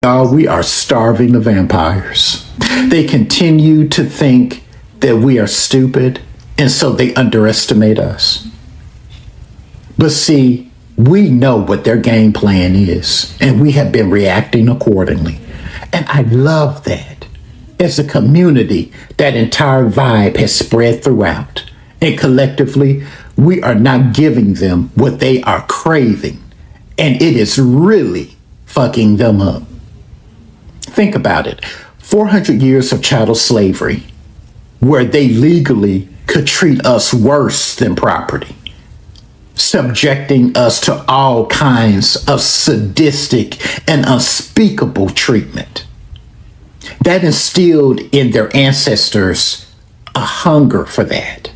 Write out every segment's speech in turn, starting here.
We are starving the vampires. They continue to think that we are stupid, and so they underestimate us. But see, we know what their game plan is, and we have been reacting accordingly. And I love that. As a community, that entire vibe has spread throughout. And collectively, we are not giving them what they are craving. And it is really fucking them up. Think about it. 400 years of chattel slavery, where they legally could treat us worse than property, subjecting us to all kinds of sadistic and unspeakable treatment. That instilled in their ancestors a hunger for that.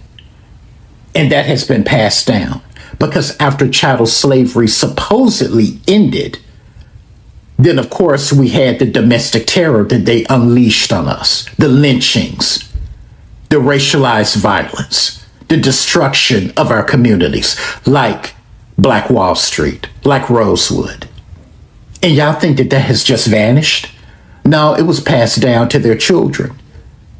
And that has been passed down because after chattel slavery supposedly ended, then of course we had the domestic terror that they unleashed on us, the lynchings, the racialized violence, the destruction of our communities, like Black Wall Street, like Rosewood. And y'all think that that has just vanished? No, it was passed down to their children.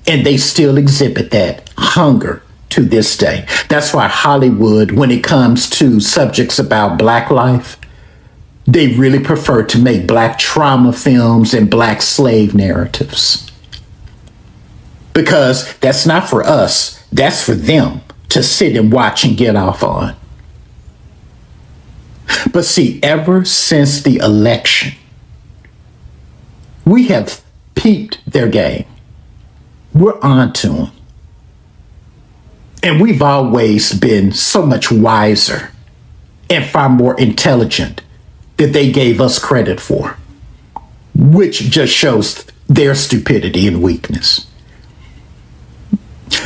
And they still exhibit that hunger to this day. That's why Hollywood, when it comes to subjects about Black life, they really prefer to make Black trauma films and Black slave narratives. Because that's not for us, that's for them to sit and watch and get off on. But see, ever since the election, we have peeped their game. We're on to them. And we've always been so much wiser and far more intelligent that they gave us credit for, which just shows their stupidity and weakness.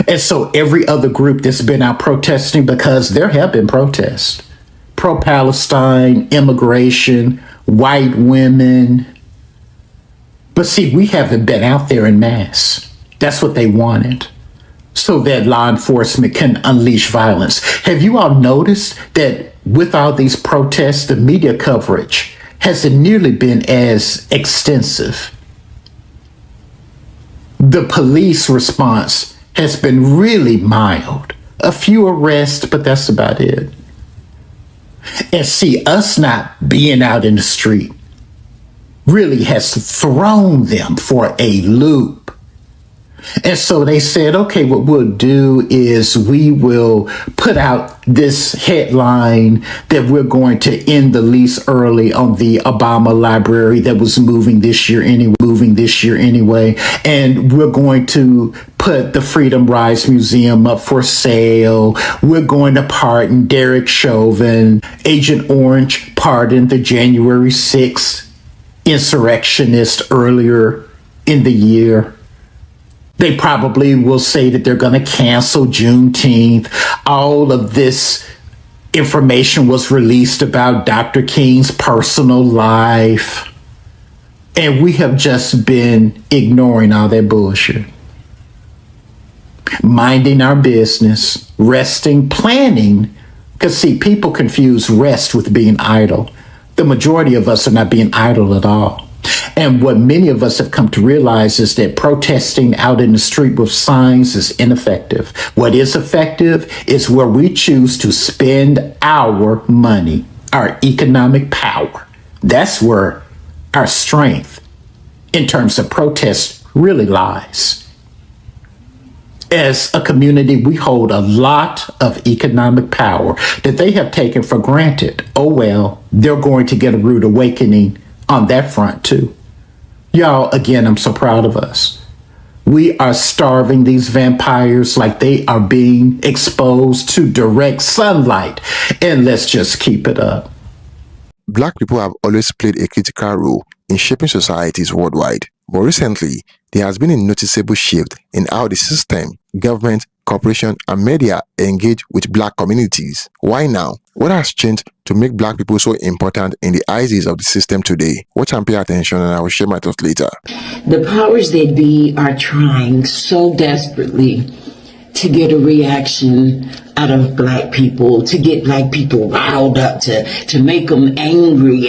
And so every other group that's been out protesting, because there have been protests, pro-Palestine, immigration, white women. But see, we haven't been out there in mass. That's what they wanted, so that law enforcement can unleash violence. Have you all noticed that with all these protests, the media coverage hasn't nearly been as extensive? The police response has been really mild. A few arrests, but that's about it. And see, us not being out in the street really has thrown them for a loop. And so they said, okay, what we'll do is we will put out this headline that we're going to end the lease early on the Obama library that was moving this year anyway. And we're going to put the Freedom Rise Museum up for sale. We're going to pardon Derek Chauvin. Agent Orange pardoned the January 6th insurrectionist earlier in the year. They probably will say that they're going to cancel Juneteenth. All of this information was released about Dr. King's personal life. And we have just been ignoring all that bullshit. Minding our business, resting, planning. Because see, people confuse rest with being idle. The majority of us are not being idle at all. And what many of us have come to realize is that protesting out in the street with signs is ineffective. What is effective is where we choose to spend our money, our economic power. That's where our strength in terms of protest really lies. As a community, we hold a lot of economic power that they have taken for granted. Oh, well, they're going to get a rude awakening on that front too. Y'all, again, I'm so proud of us. We are starving these vampires like they are being exposed to direct sunlight. And let's just keep it up. Black people have always played a critical role in shaping societies worldwide. But recently, there has been a noticeable shift in how the system, government, corporation, and media engage with Black communities. Why now? What has changed to make Black people so important in the eyes of the system today? Watch and pay attention, and I will share my thoughts later. The powers that be are trying so desperately to get a reaction out of Black people, to get Black people riled up, to make them angry.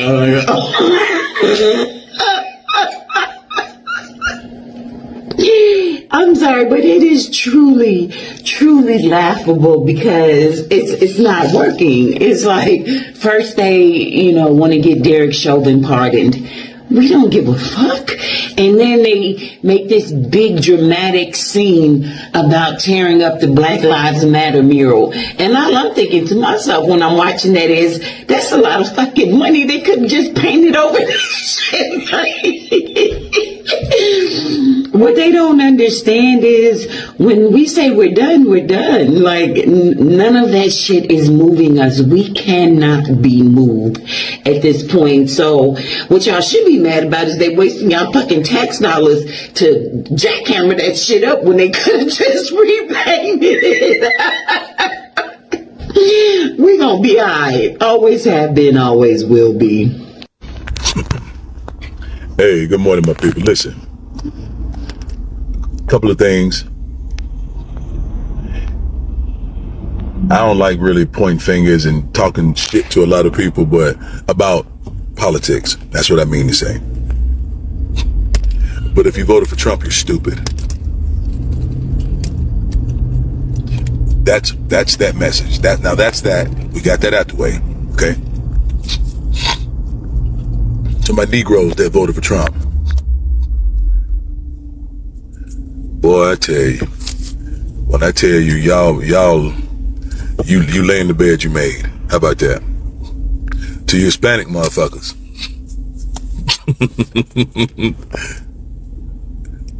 I'm sorry, but it is truly, truly laughable because it's not working. It's like first they, want to get Derek Chauvin pardoned. We don't give a fuck. And then they make this big dramatic scene about tearing up the Black Lives Matter mural. And all I'm thinking to myself when I'm watching that is, that's a lot of fucking money. They could just paint it over this shit. What they don't understand is when we say we're done, we're done. Like, none of that shit is moving us. We cannot be moved at this point. So what y'all should be mad about is they wasting y'all fucking tax dollars to jackhammer that shit up when they could have just repainted it. We gonna be alright. Always have been, always will be. Hey, good morning, my people. Listen, couple of things. I don't like really pointing fingers and talking shit to a lot of people, but about politics. That's what I mean to say. But if you voted for Trump, you're stupid. That's that message. That's that. We got that out the way. Okay. To my Negroes that voted for Trump. Boy, I tell you, when I tell you, y'all, you lay in the bed you made. How about that? To you Hispanic motherfuckers.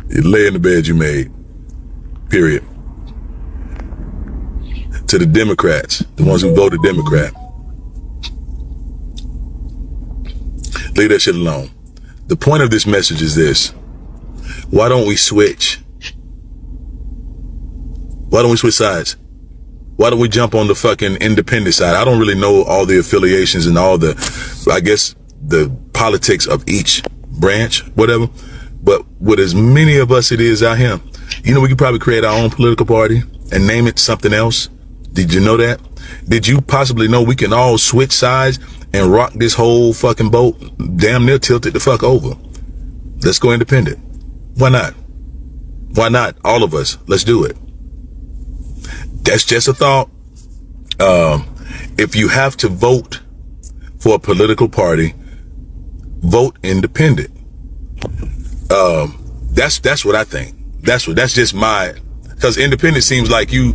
You lay in the bed you made. Period. To the Democrats, the ones who voted Democrat. Leave that shit alone. The point of this message is this. Why don't we switch? Why don't we switch sides? Why don't we jump on the fucking independent side? I don't really know all the affiliations and all the, I guess, the politics of each branch, whatever. But with as many of us it is out here, we could probably create our own political party and name it something else. Did you know that? Did you possibly know we can all switch sides and rock this whole fucking boat? Damn near tilt it the fuck over. Let's go independent. Why not? Why not? All of us. Let's do it. That's just a thought. If you have to vote for a political party, vote independent. That's what I think. That's just my, because independent seems like you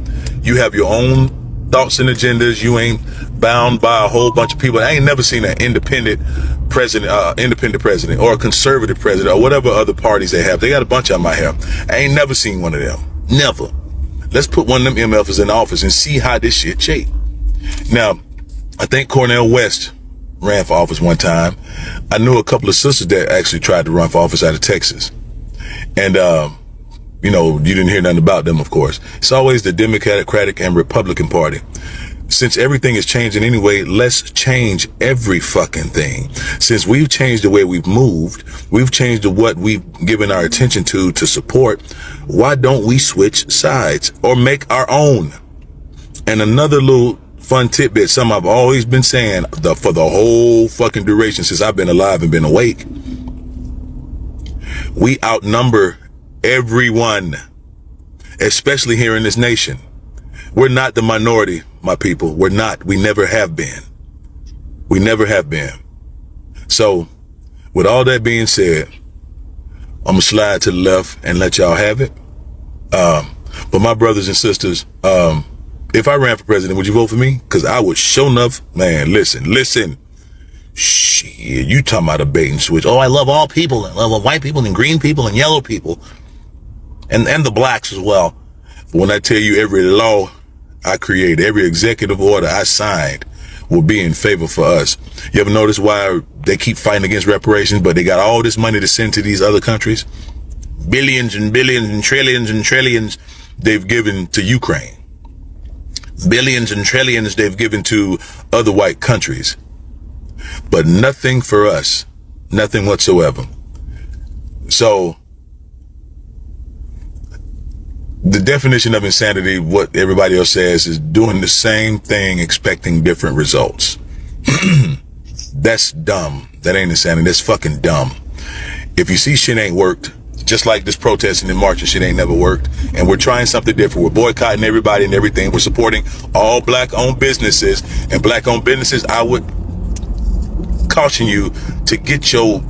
have your own thoughts and agendas. You ain't bound by a whole bunch of people. I ain't never seen an independent president or a conservative president or whatever other parties they have. They got a bunch of them out here. I ain't never seen one of them. Never. Let's put one of them MFs in office and see how this shit shape. Now, I think Cornel West ran for office one time. I knew a couple of sisters that actually tried to run for office out of Texas. And, you didn't hear nothing about them, of course. It's always the Democratic and Republican Party. Since everything is changing anyway, let's change every fucking thing. Since we've changed the way we've moved, we've changed what we've given our attention to support, why don't we switch sides or make our own? And another little fun tidbit, something I've always been saying for the whole fucking duration since I've been alive and been awake. We outnumber everyone, especially here in this nation. We're not the minority, my people. We're not. We never have been. We never have been. So, with all that being said, I'm going to slide to the left and let y'all have it. But my brothers and sisters, if I ran for president, would you vote for me? Because I would show enough. Man, listen. Shit, you talking about a bait and switch. Oh, I love all people. I love white people and green people and yellow people. And the blacks as well. When I tell you every law I create, every executive order I signed will be in favor for us. You ever notice why they keep fighting against reparations, but they got all this money to send to these other countries? Billions and billions and trillions they've given to Ukraine. Billions and trillions they've given to other white countries. But nothing for us. Nothing whatsoever. So, the definition of insanity, what everybody else says, is doing the same thing, expecting different results. That's dumb. That ain't insanity. That's fucking dumb. If you see shit ain't worked, just like this protesting and marching shit ain't never worked. And we're trying something different. We're boycotting everybody and everything. We're supporting all black-owned businesses. And black-owned businesses, I would caution you to get your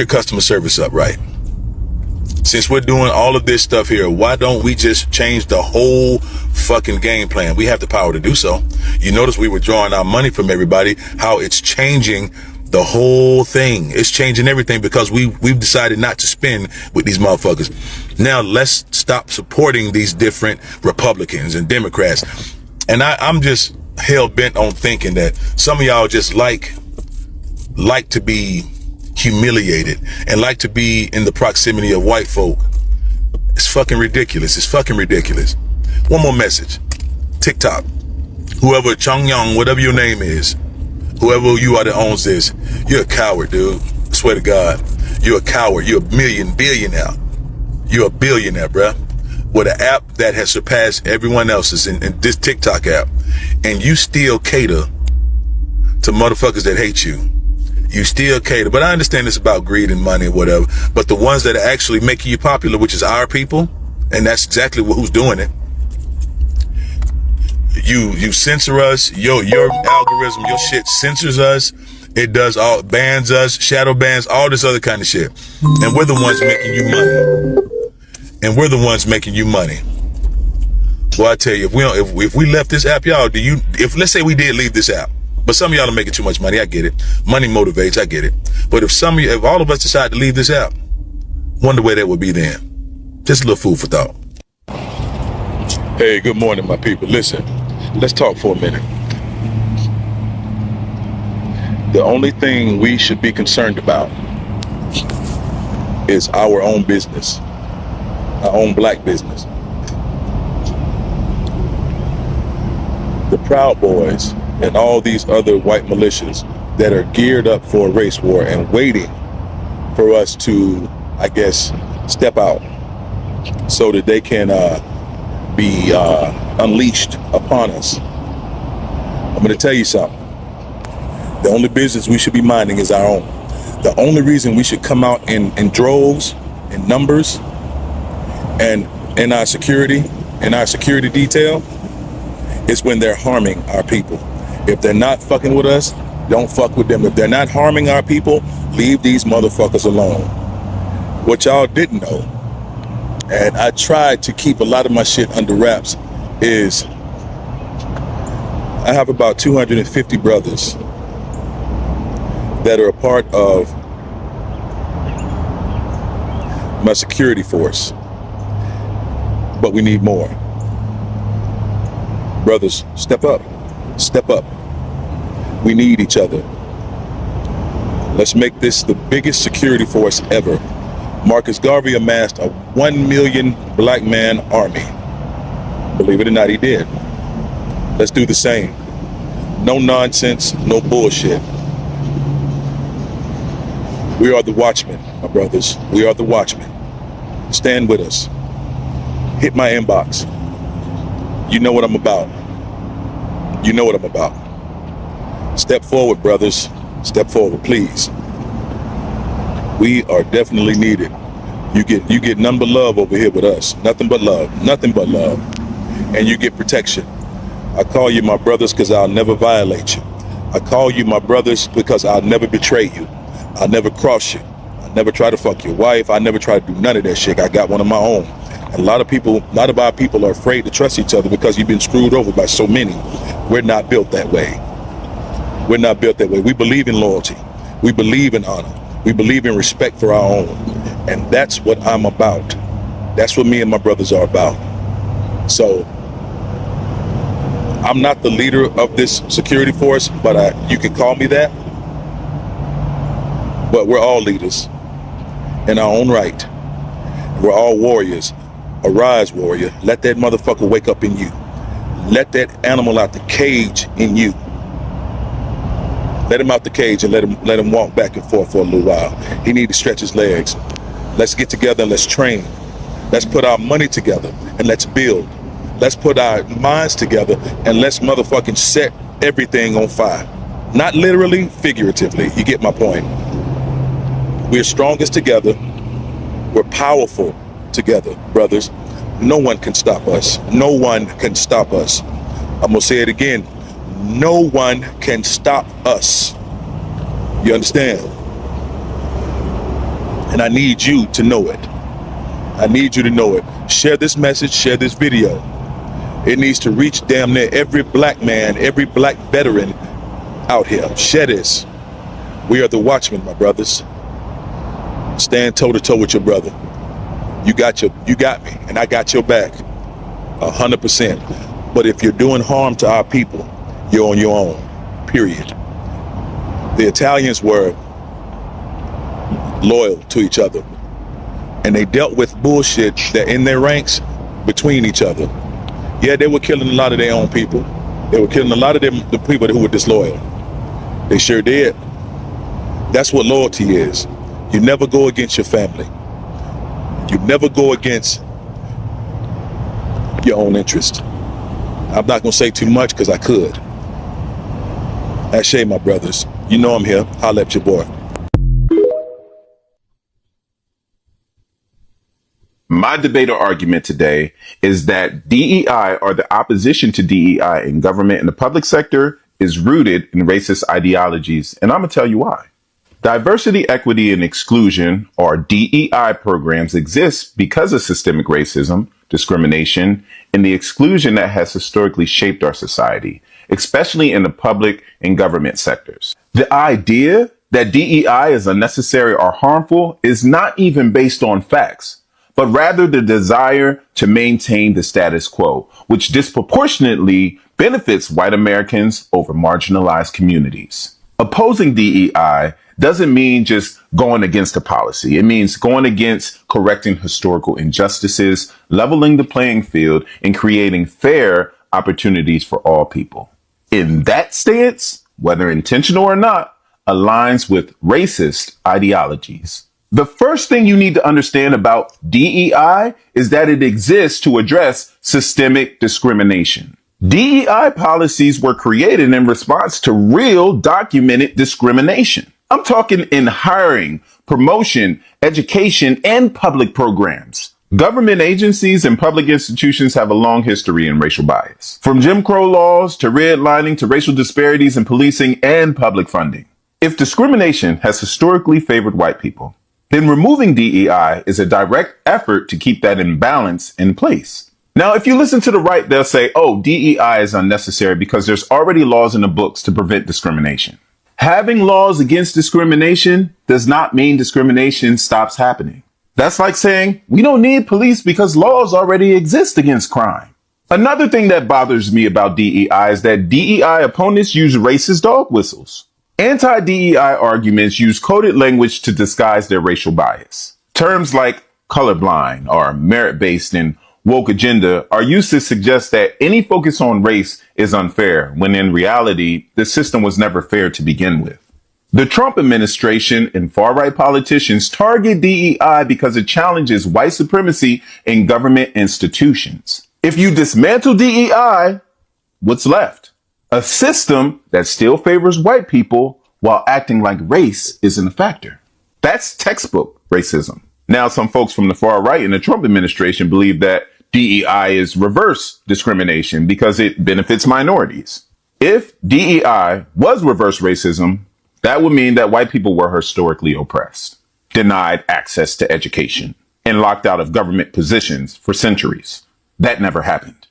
customer service up right. Since we're doing all of this stuff here, why don't we just change the whole fucking game plan? We have the power to do so. You notice we were drawing our money from everybody, how it's changing the whole thing. It's changing everything because we've decided not to spend with these motherfuckers. Now let's stop supporting these different Republicans and Democrats. And I'm just hell bent on thinking that some of y'all just like to be humiliated and like to be in the proximity of white folk. It's fucking ridiculous. It's fucking ridiculous. One more message. TikTok. Whoever Chung Young, whatever your name is, whoever you are that owns this, you're a coward, dude. I swear to God. You're a coward. You're a billionaire. You're a billionaire, bruh. With an app that has surpassed everyone else's in this TikTok app. And you still cater to motherfuckers that hate you. You still cater. But I understand it's about greed and money or whatever. But the ones that are actually making you popular, which is our people, and that's exactly who's doing it. You censor us. Your algorithm, your shit censors us. It does all, bans us, shadow bans, all this other kind of shit. And we're the ones making you money. And we're the ones making you money. Well, I tell you, if we left this app, y'all, if let's say we did leave this app, but some of y'all are making too much money, I get it. Money motivates, I get it. But if all of us decide to leave this app, wonder where that would be then. Just a little food for thought. Hey, good morning, my people. Listen, let's talk for a minute. The only thing we should be concerned about is our own business, our own black business. The Proud Boys and all these other white militias that are geared up for a race war and waiting for us to, I guess, step out so that they can be unleashed upon us. I'm going to tell you something. The only business we should be minding is our own. The only reason we should come out in droves, in numbers, and in our security detail is when they're harming our people. If they're not fucking with us, don't fuck with them. If they're not harming our people, leave these motherfuckers alone. What y'all didn't know, and I tried to keep a lot of my shit under wraps, is I have about 250 brothers that are a part of my security force. But we need more. Brothers, step up. Step up. We need each other. Let's make this the biggest security force ever. Marcus Garvey amassed a 1 million black man army. Believe it or not, he did. Let's do the same. No nonsense, no bullshit. We are the watchmen, my brothers. We are the watchmen. Stand with us. Hit my inbox. You know what I'm about. You know what I'm about. Step forward, brothers. Step forward, please. We are definitely needed. You get none but love over here with us. Nothing but love. Nothing but love. And you get protection. I call you my brothers because I'll never violate you. I call you my brothers because I'll never betray you. I'll never cross you. I never try to fuck your wife. I never try to do none of that shit. I got one of my own. And a lot of our people are afraid to trust each other because you've been screwed over by so many. We're not built that way. We're not built that way. We believe in loyalty. We believe in honor. We believe in respect for our own. And that's what I'm about. That's what me and my brothers are about. So I'm not the leader of this security force, but you can call me that. But we're all leaders in our own right. We're all warriors. Arise, warrior. Let that motherfucker wake up in you. Let that animal out the cage in you. Let him out the cage and let him walk back and forth for a little while. He needs to stretch his legs. Let's get together and let's train. Let's put our money together and let's build. Let's put our minds together and let's motherfucking set everything on fire. Not literally, figuratively. You get my point. We're strongest together. We're powerful together, brothers. No one can stop us. No one can stop us. I'm gonna say it again. No one can stop us. You understand? And I need you to know it. I need you to know it. Share this message, share this video. It needs to reach damn near every black man, every black veteran out here. Share this. We are the watchmen, my brothers. Stand toe to toe with your brother. You got me, and I got your back, 100%. But if you're doing harm to our people, you're on your own, period. The Italians were loyal to each other, and they dealt with bullshit that in their ranks between each other. Yeah, they were killing a lot of their own people. They were killing a lot of the people who were disloyal. They sure did. That's what loyalty is. You never go against your family. You never go against your own interest. I'm not gonna say too much because I could. That's Shay, my brothers. You know I'm here. Holla at your boy. My debate or argument today is that DEI, or the opposition to DEI in government and the public sector, is rooted in racist ideologies, and I'm going to tell you why. Diversity, equity, and exclusion, or DEI programs, exist because of systemic racism, discrimination, and the exclusion that has historically shaped our society, especially in the public and government sectors. The idea that DEI is unnecessary or harmful is not even based on facts, but rather the desire to maintain the status quo, which disproportionately benefits white Americans over marginalized communities. Opposing DEI doesn't mean just going against a policy. It means going against correcting historical injustices, leveling the playing field, and creating fair opportunities for all people. In that stance, whether intentional or not, aligns with racist ideologies. The first thing you need to understand about DEI is that it exists to address systemic discrimination. DEI policies were created in response to real documented discrimination. I'm talking in hiring, promotion, education, and public programs. Government agencies and public institutions have a long history in racial bias, from Jim Crow laws to redlining to racial disparities in policing and public funding. If discrimination has historically favored white people, then removing DEI is a direct effort to keep that imbalance in place. Now, if you listen to the right, they'll say, oh, DEI is unnecessary because there's already laws in the books to prevent discrimination. Having laws against discrimination does not mean discrimination stops happening. That's like saying we don't need police because laws already exist against crime. Another thing that bothers me about DEI is that DEI opponents use racist dog whistles. Anti-DEI arguments use coded language to disguise their racial bias. Terms like colorblind or merit-based and woke agenda are used to suggest that any focus on race is unfair, when in reality, the system was never fair to begin with. The Trump administration and far-right politicians target DEI because it challenges white supremacy in government institutions. If you dismantle DEI, what's left? A system that still favors white people while acting like race isn't a factor. That's textbook racism. Now, some folks from the far right in the Trump administration believe that DEI is reverse discrimination because it benefits minorities. If DEI was reverse racism, that would mean that white people were historically oppressed, denied access to education, and locked out of government positions for centuries. That never happened.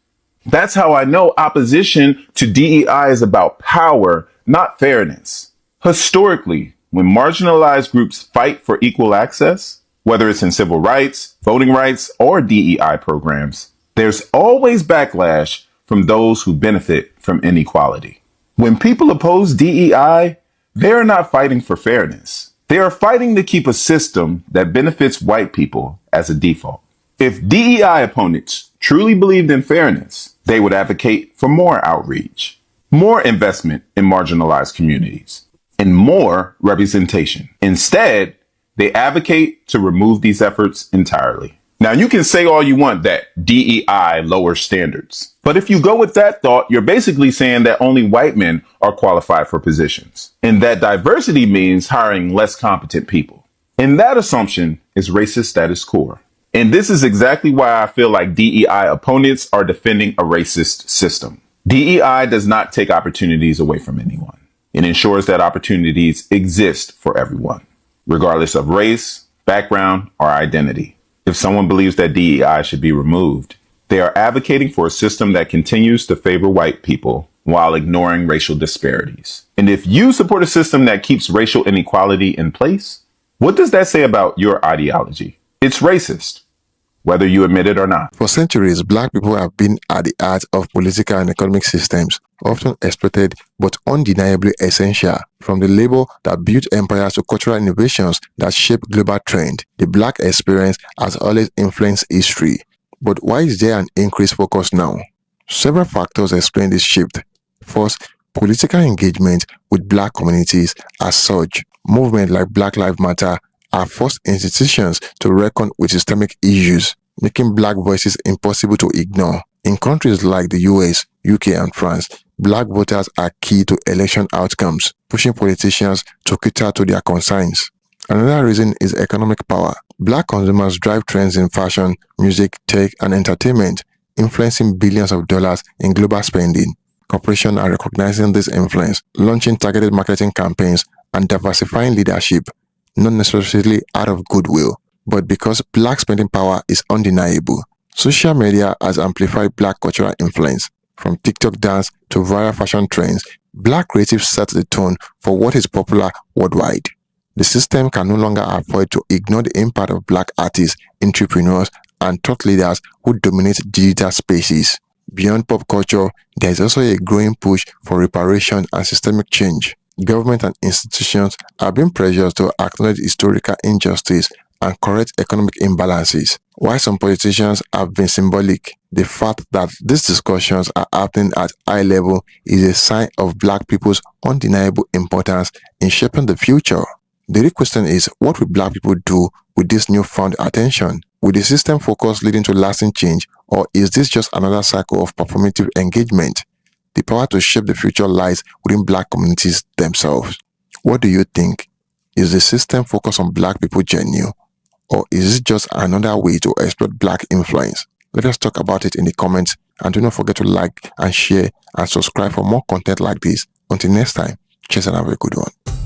That's how I know opposition to DEI is about power, not fairness. Historically, when marginalized groups fight for equal access, whether it's in civil rights, voting rights, or DEI programs, there's always backlash from those who benefit from inequality. When people oppose DEI, they are not fighting for fairness. They are fighting to keep a system that benefits white people as a default. If DEI opponents truly believed in fairness, they would advocate for more outreach, more investment in marginalized communities, and more representation. Instead, they advocate to remove these efforts entirely. Now, you can say all you want that DEI lowers standards, but if you go with that thought, you're basically saying that only white men are qualified for positions, and that diversity means hiring less competent people. And that assumption is racist at its core. And this is exactly why I feel like DEI opponents are defending a racist system. DEI does not take opportunities away from anyone. It ensures that opportunities exist for everyone, regardless of race, background, or identity. If someone believes that DEI should be removed, they are advocating for a system that continues to favor white people while ignoring racial disparities. And if you support a system that keeps racial inequality in place, what does that say about your ideology? It's racist, whether you admit it or not. For centuries, black people have been at the heart of political and economic systems, often exploited but undeniably essential. From the labor that built empires to cultural innovations that shaped global trend, the black experience has always influenced history. But why is there an increased focus now? Several factors explain this shift. First, political engagement with black communities as such. Movements like Black Lives Matter are first institutions to reckon with systemic issues, making black voices impossible to ignore. In countries like the US, UK, and France, black voters are key to election outcomes, pushing politicians to cater to their concerns. Another reason is economic power. Black consumers drive trends in fashion, music, tech, and entertainment, influencing billions of dollars in global spending. Corporations are recognizing this influence, launching targeted marketing campaigns, and diversifying leadership, not necessarily out of goodwill, but because black spending power is undeniable. Social media has amplified black cultural influence. From TikTok dance to viral fashion trends, black creatives set the tone for what is popular worldwide. The system can no longer afford to ignore the impact of black artists, entrepreneurs, and thought leaders who dominate digital spaces. Beyond pop culture, there is also a growing push for reparation and systemic change. Government and institutions are being pressured to acknowledge historical injustice and correct economic imbalances. While some politicians have been symbolic, the fact that these discussions are happening at high level is a sign of black people's undeniable importance in shaping the future. The real question is, what will black people do with this newfound attention? Will the system focus leading to lasting change, or is this just another cycle of performative engagement? The power to shape the future lies within black communities themselves. What do you think? Is the system focused on black people genuine, or is it just another way to exploit black influence? Let us talk about it in the comments, and do not forget to like and share and subscribe for more content like this. Until next time, cheers and have a good one.